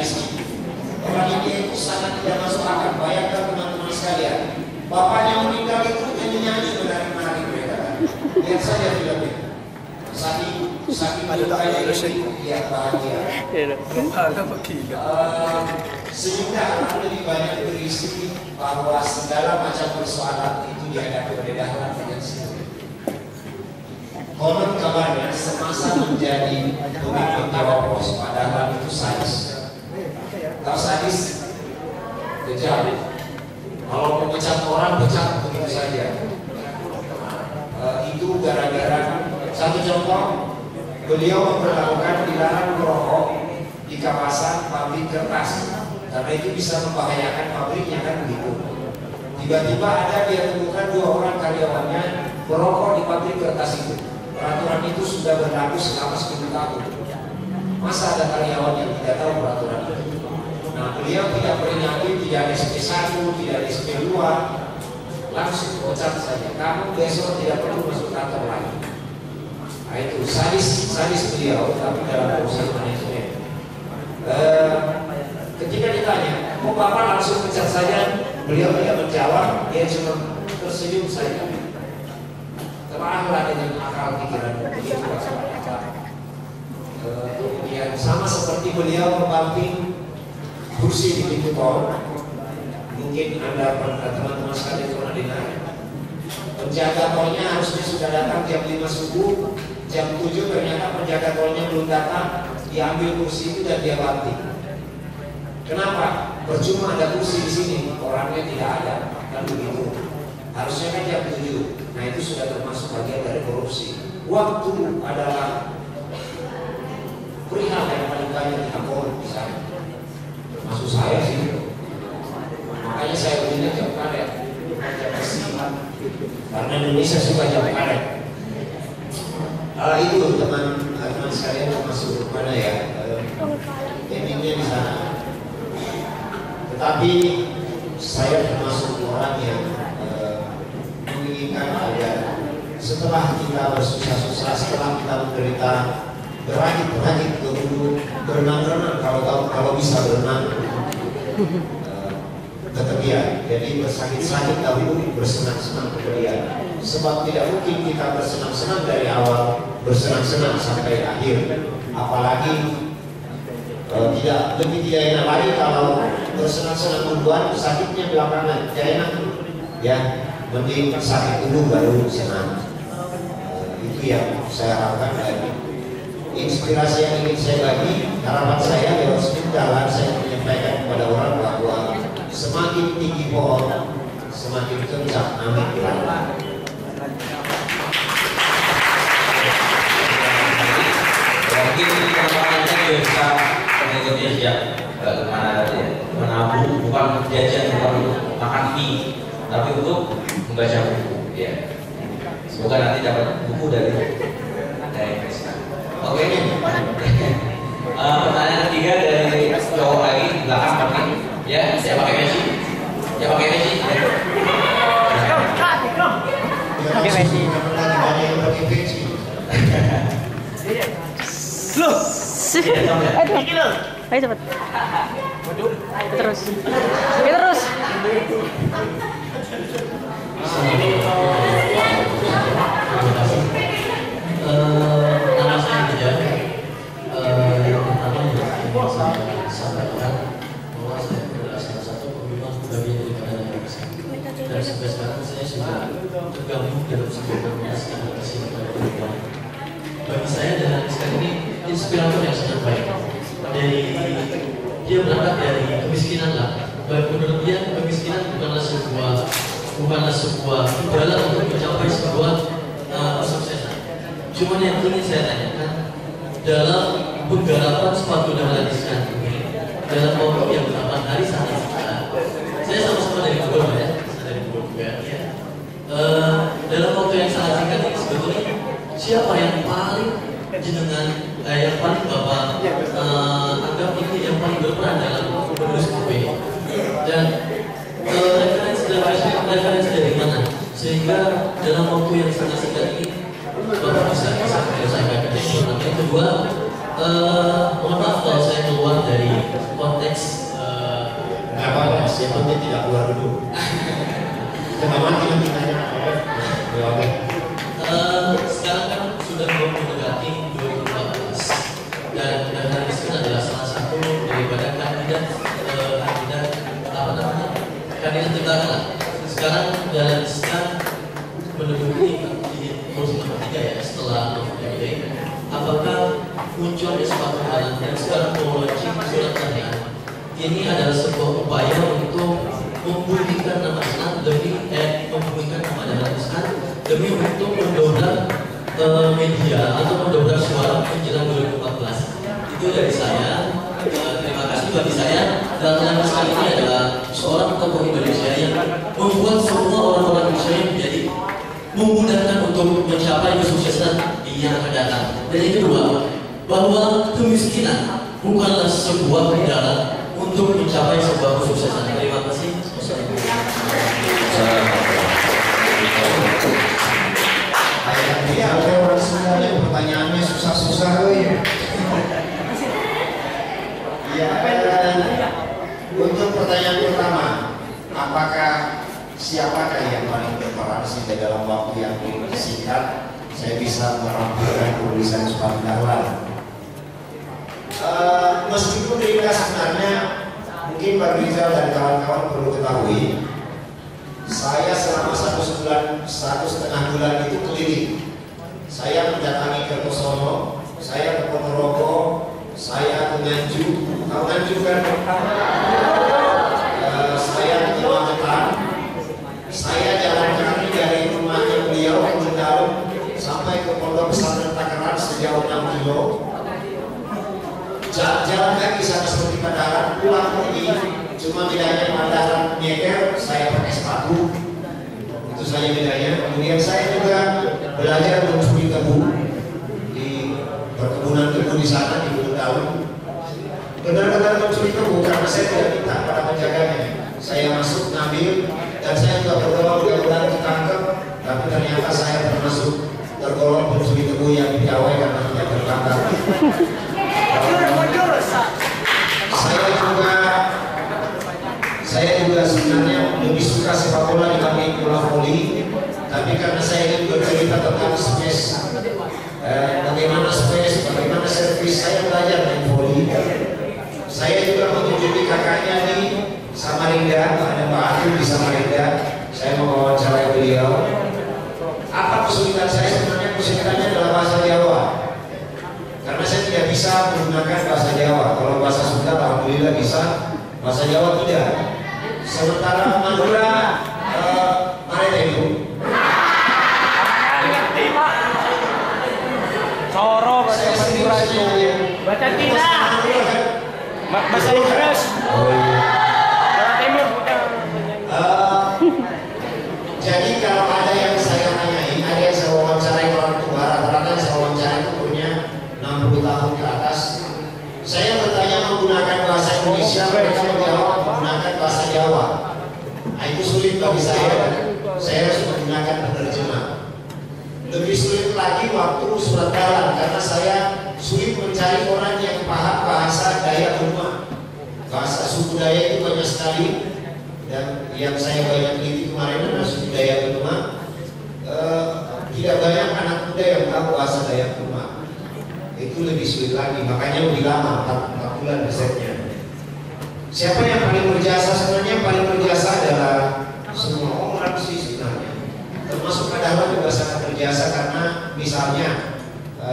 miskin. Orang ini itu sangat tidak masuk akal. Bayangkan teman-teman sekalian, bapaknya meninggal itu nyanyi-nyanyi menari-menari mereka. Lihat saja filmnya. Saking dukanya ini lihat bahagia. Sehingga akan lebih banyak berisi bahwa segala macam persoalan itu dihadapi oleh dahlan dengan sendiri. Konon kabarnya semasa menjadi pemimpin Maroko, padahal itu sadis. Kalau sadis, kejam. Kalau memecat orang, pecat begitu saja. Itu gara-gara satu contoh, beliau memperlakukan dilarang merokok di kawasan pabrik kertas karena itu bisa membahayakan pabriknya kan begitu. Tiba-tiba ada dia temukan 2 orang karyawannya merokok di pabrik kertas itu. Peraturan itu sudah berlaku selama 10 tahun. Masa ada karyawan yang tidak tahu peraturan itu? Nah, beliau tidak peringati, tidak ada SP1, tidak ada SP2, langsung pecat saja. Kamu besok tidak perlu masuk kantor lagi. Nah, itu sadis beliau, tapi dalam urusan manajemen. Ketika ditanya, kok Bapak langsung pecat saja? Beliau tidak menjawab, dia cuma tersenyum saja. Teranglah dengan akal pikiran begitu kemudian sama seperti beliau membanting kursi di pintu tol. Mungkin Anda teman-teman sekalian pernah dengar. Penjaga tolnya harusnya sudah datang jam 5 subuh, jam 7 ternyata penjaga tolnya belum datang, diambil kursi itu dan dia banting. Kenapa? Percuma ada kursi di sini, orangnya tidak ada, kan begitu. Harusnya kan jam 7. Nah itu sudah termasuk bagian dari korupsi. Waktu adalah perihal yang paling banyak dilakukan di sana. Termasuk saya sih. Makanya saya belinya jam karet, bukan jam besi. Karena Indonesia suka jam karet. Itu teman-teman sekalian termasuk mana ya? Timingnya di sana. Tetapi saya termasuk orang yang menginginkan agar setelah kita bersusah-susah, setelah kita menderita, berajik-ajik ke hulu, berenang-renang kalau bisa berenang ke tepian. Jadi bersakit-sakit dahulu, bersenang-senang kemudian. Sebab tidak mungkin kita bersenang-senang dari awal, bersenang-senang sampai akhir. Apalagi tidak enak lagi kalau bersenang-senang duluan, sakitnya belakangan. Tidak enak ya. Mending sakit dulu baru senang. Itu yang saya harapkan dari inspirasi yang ingin saya bagi. Harapan saya lewat jalan saya menyampaikan kepada orang bahwa semakin tinggi pohon, semakin kencang angin berlalu. Mungkin pertanyaannya juga bisa mengikuti ya, nggak kemana tadi ya, menabung bukan jajan, bukan untuk makan mie, tapi untuk membaca buku ya. Semoga nanti dapat buku dari Krishna. Oke, pertanyaan ketiga dari cowok lagi di belakang pakai ya, saya pakai peci, ya pakai peci. Pakai peci. Loh. Ayo cepat. Terus. Terus. Nama saya Bija. Yang pertama saya sampaikan bahwa saya adalah salah satu pemimpin bagian daripada negara. Dan sampai sekarang saya sudah tergabung dalam sebuah komunitas yang bersih kepada perempuan. Bagi saya dan Rizka ini inspirator yang sangat baik. Dia berangkat dari kemiskinan lah. Menurut dia kemiskinan bukanlah sebuah imbalan untuk mencapai sebuah kesuksesan. Cuma yang ingin saya tanyakan dalam penggarapan sepatu dahlan Rizka ini dalam waktu yang 8 hari sangat singkat. Saya sama-sama dari Bogor ya, dari Bogor juga ya. Dalam waktu yang sangat singkat ini sebetulnya siapa yang paling jenengan yang paling Bapak anggap ini yang paling berperan dalam menulis buku ini, dan referensi dari mana sehingga dalam waktu yang sangat singkat ini Bapak bisa menyelesaikan itu. Yang kedua, Mohon maaf kalau saya keluar dari konteks Nggak apa-apa, yang penting tidak keluar dulu. Kenapa kita ditanya? Sekarang kan sudah mau mendekati 2014 dan Dahlan Iskan adalah salah satu daripada kandidat tunggal lah. Sekarang Dahlan Iskan menduduki di kursi nomor 3 ya setelah MBA. Apakah munculnya sepatu Dahlan dan sekarang launching surat Dahlan ini adalah sebuah upaya untuk memulihkan nama Islam memulihkan nama Dahlan Iskan demi untuk mendobrak media atau mendobrak suara menjelang 2014. Itu dari saya. Terima kasih bagi saya. Dahlan Iskan ini adalah seorang tokoh Indonesia yang membuat semua orang-orang Indonesia menjadi memudahkan untuk mencapai kesuksesan yang akan datang. Dan yang kedua, bahwa kemiskinan bukanlah sebuah kendala untuk mencapai sebuah kesuksesan. Terima kasih. Iya, orang sebenarnya pertanyaannya susah-susah ya. Ya, untuk pertanyaan pertama, apakah siapakah yang paling berperan sehingga dalam waktu yang singkat saya bisa merampungkan tulisan sepatu Dahlan? Meskipun Rika sebenarnya mungkin Pak Rizal dan kawan-kawan perlu ketahui, saya selama 1,5 bulan itu keliling. Saya mendatangi Kertosono, saya ke Ponorogo, saya ke Nganjuk, tahu Nganjuk kan? Saya ke Magetan, saya jalan kaki dari rumahnya beliau ke Mendalam sampai ke Pondok Pesantren Takaran sejauh 6 kilo. Jalan kaki sama seperti Dahlan, pulang pergi, cuma bedanya Dahlan nyeker, saya pakai sepatu. Itu saja bedanya. Kemudian saya juga belajar mencuri tebu di perkebunan tebu di sana di Gunung Daun. Benar-benar mencuri tebu karena saya tidak minta pada penjaganya. Saya masuk ngambil dan saya juga berdoa mudah-mudahan ditangkap, tapi ternyata saya termasuk tergolong pencuri tebu yang dipiawai karena tidak tertangkap. Saya juga sebenarnya lebih suka sepak bola dibanding bola voli, tapi karena saya ingin bercerita tentang space, bagaimana space, bagaimana servis, saya belajar main voli. Saya juga mengunjungi kakaknya di Samarinda, ada Pak Atul di Samarinda. Saya mau wawancara beliau. Apa kesulitan saya sebenarnya? Kesulitannya adalah bahasa Jawa. Karena saya tidak bisa menggunakan bahasa Jawa. Kalau bahasa Sunda alhamdulillah bisa, bahasa Jawa tidak. Sementara Madura, mana itu? Soro bahasa Madura itu. Baca tidak. Bahasa Inggris. Jawa Timur bukan. Jadi kalau ada yang saya tanyai, ada yang saya wawancarai orang tua, rata-rata yang saya wawancarai itu punya 60 tahun ke atas. Saya bertanya menggunakan bahasa Indonesia, mereka menjawab menggunakan bahasa Jawa. Nah, itu sulit bagi saya. Saya harus menggunakan penerjemah. Lebih sulit lagi waktu surat Dahlan karena saya sulit mencari orang yang paham bahasa Dayak rumah. Bahasa suku Dayak itu banyak sekali dan yang saya banyak teliti kemarin adalah suku Dayak rumah. Tidak banyak anak muda yang tahu bahasa Dayak rumah. Itu lebih sulit lagi, makanya lebih lama 4 bulan risetnya. Siapa yang paling berjasa? Sebenarnya yang paling berjasa adalah semua orang sih sebenarnya. Termasuk Pak Dahlan juga sangat berjasa karena misalnya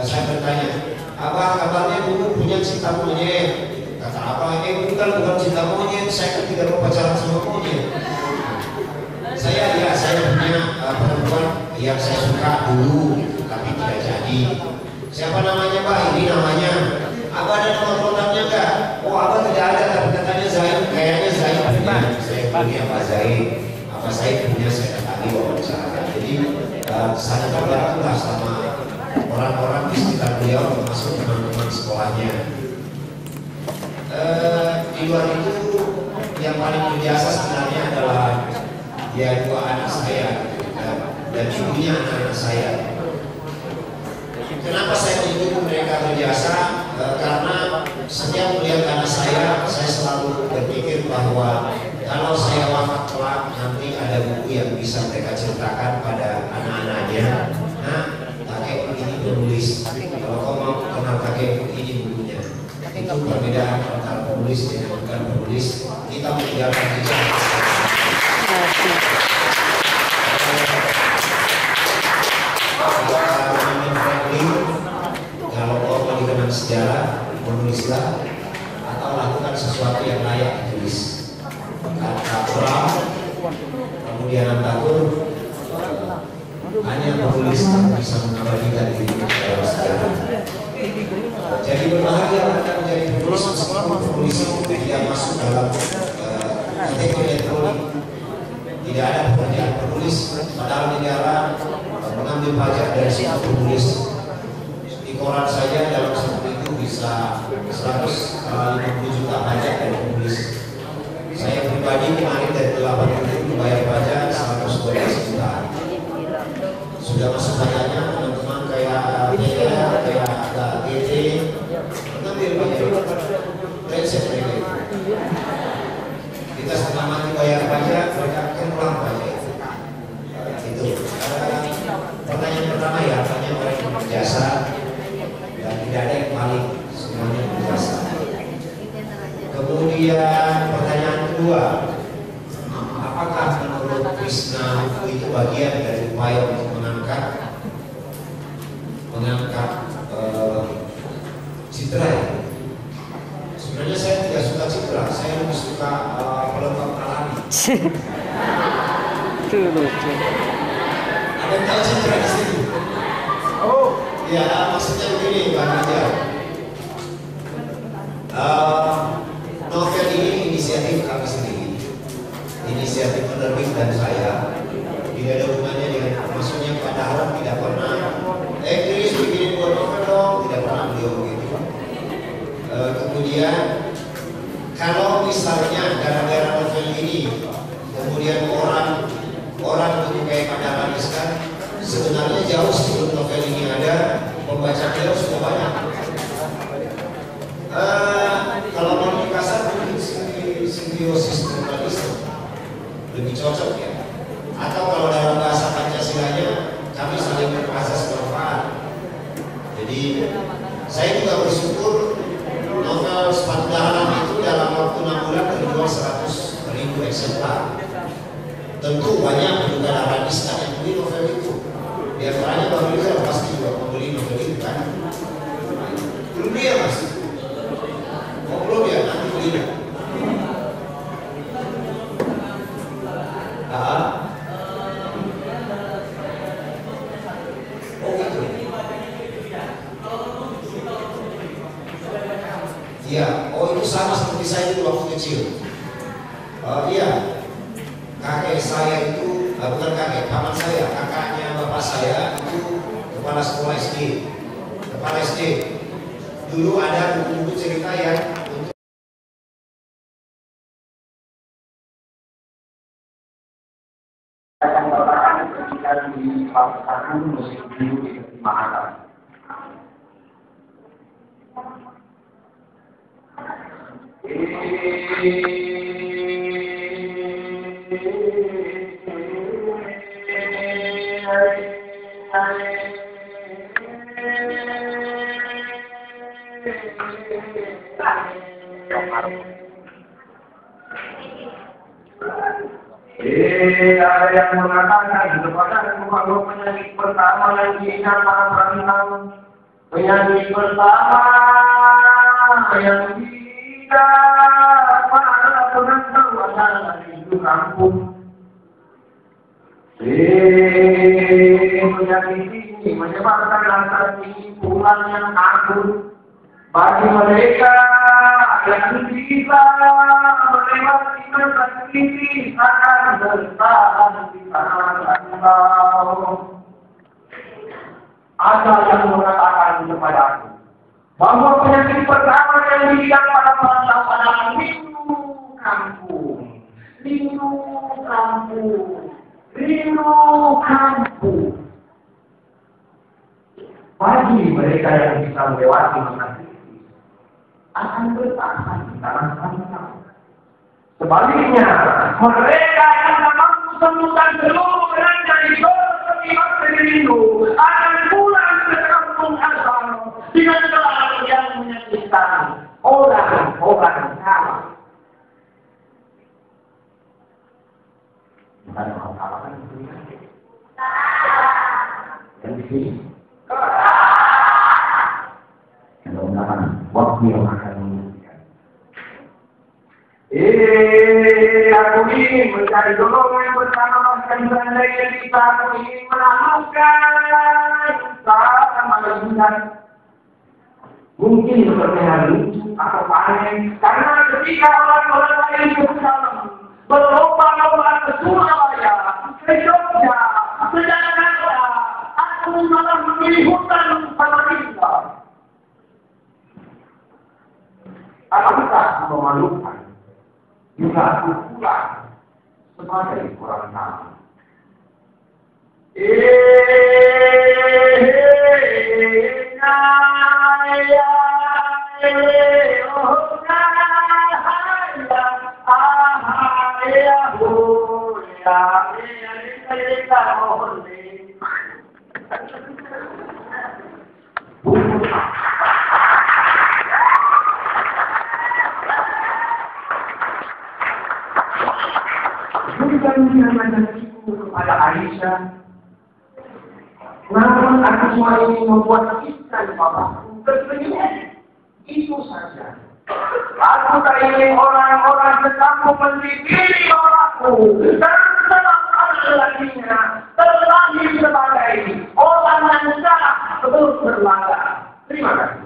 saya bertanya, Abah kabarnya dulu punya cinta monyet. Kata Abah, bukan cinta monyet, saya kan tidak mau pacaran sama monyet. Saya punya perempuan yang saya suka dulu, tapi tidak jadi. Siapa namanya Pak? Ini namanya. Abah ada nomor kontaknya enggak? Oh Abah tidak ada, tapi katanya Zaid. Kayaknya Zaid punya. Saya punya Pak Zaid. Apa Zaid punya, saya datangi wawancara. Jadi sangat terbantulah sama orang-orang di sekitar beliau, termasuk teman-teman sekolahnya. Di luar itu yang paling berjasa sebenarnya adalah ya 2 anak saya dan ibunya anak-anak saya. Kenapa saya menyebut mereka berjasa? karena setiap melihat anak saya selalu berpikir bahwa kalau saya wafat kelak nanti ada buku yang bisa mereka ceritakan pada anak-anaknya. Nah, kakek ini penulis. Kalau kau mau kenal kakek ini bukunya. Itu perbedaan antara penulis dengan bukan penulis. Kita meninggalkan jejak. Kalau kau mau dikenal sejarah, menulislah atau lakukan sesuatu yang layak ditulis. Kata Quran, kemudian Antakur, hanya menulis yang bisa mengabadikan diri dalam sejarah. Jadi berbahagia akan menjadi penulis meskipun penulis itu tidak masuk dalam kategori elektronik. Tidak ada pekerjaan penulis, padahal negara mengambil pajak dari semua penulis. Di koran saja dalam satu minggu bisa 150 juta pajak dari penulis. Saya pribadi kemarin dari 8 itu bayar pajak 112 juta. Sudah masuk pajaknya teman-teman kayak GT mengambil pajak resep mereka. Kita setengah mati bayar pajak, mereka akan pulang pajak itu. Pertanyaan pertama ya, apanya orang yang berjasa dan tidak ada yang paling, semuanya berjasa. Kemudian pertanyaan kedua, apakah menurut Krishna itu bagian dari upaya untuk mengangkat citra ya? Sebenarnya saya tidak suka citra, saya lebih suka pelengkap alami. Ada yang tahu citra di sini? Oh, ya maksudnya begini Bang Rijal. Novel ini inisiatif kami sendiri, inisiatif penerbit dan saya. Tidak ada hubungannya dengan maksudnya Pak Dahlan tidak pernah Chris bikin buat novel dong, tidak pernah beliau begitu. Kemudian kalau misalnya gara-gara novel ini kemudian orang menyukai Pak Dahlan kan sebenarnya jauh sebelum novel ini ada pembaca beliau sudah banyak. Kalau mau kasar mungkin simbiosis pluralisme lebih cocok ya. Atau kalau dalam bahasa Pancasilanya kami saling berasas manfaat. Jadi saya juga bersyukur novel Sepatu Dahlan itu dalam waktu 6 bulan terjual 100.000 eksemplar. Tentu banyak juga Dahlanista yang beli novel itu. Di antaranya Bang Rizal pasti juga membeli novel itu kan. Belum dia mas. Belum ya, nanti beli. Oh gitu. Iya, oh itu sama seperti saya itu waktu kecil. Iya, kakek saya itu, bukan kakek, paman saya, kakaknya bapak saya itu kepala sekolah SD. Kepala SD. Dulu ada buku-buku cerita yang di Pakistan musik dulu di Makassar. Ada yang mengatakan kepada Muhammad penyanyi pertama yang diingat para perantau, penyanyi pertama yang diingat para perantau adalah itu kampung. Penyanyi ini menyebarkan lantar ini pulang yang anggun bagi mereka yang bisa melewati masa ini akan bertahan di tanah rantau. Ada yang mengatakan kepada aku bahwa penyakit pertama yang dilihat pada perantau adalah rindu kampung, rindu kampung, rindu kampung. Bagi mereka yang bisa melewati masa ini akan bertahan di tanah Islam. Sebaliknya, mereka yang mampu sembuhkan seluruh belanja di setiap pemilu akan pulang ke kampung asal dengan gelar yang menyakitkan orang-orang salah. Bukan orang salah kan itu ya. Yang di sini. Mudah-mudahan waktu yang akan menunjukkan. Aku ingin mencari golongan bersama makan bandai yang kita. Aku ingin menaklukkan sama lingkungan. Mungkin terdengar lucu atau aneh, karena ketika orang-orang lain bersama berlomba-lomba ke Surabaya, ke Jogja, ke Jakarta, aku malah memilih hutan Samarinda. Alangkah memalukan, juga aku pulang sebagai orang nama. Kepada Aisyah, namun aku cuma ingin membuat ikan bapakku tersenyum. Itu saja. Aku tak ingin orang-orang sekampung mendikiri bapakku dan setelah lakinya terlahir sebagai orang yang sangat terus berlaga. Terima kasih.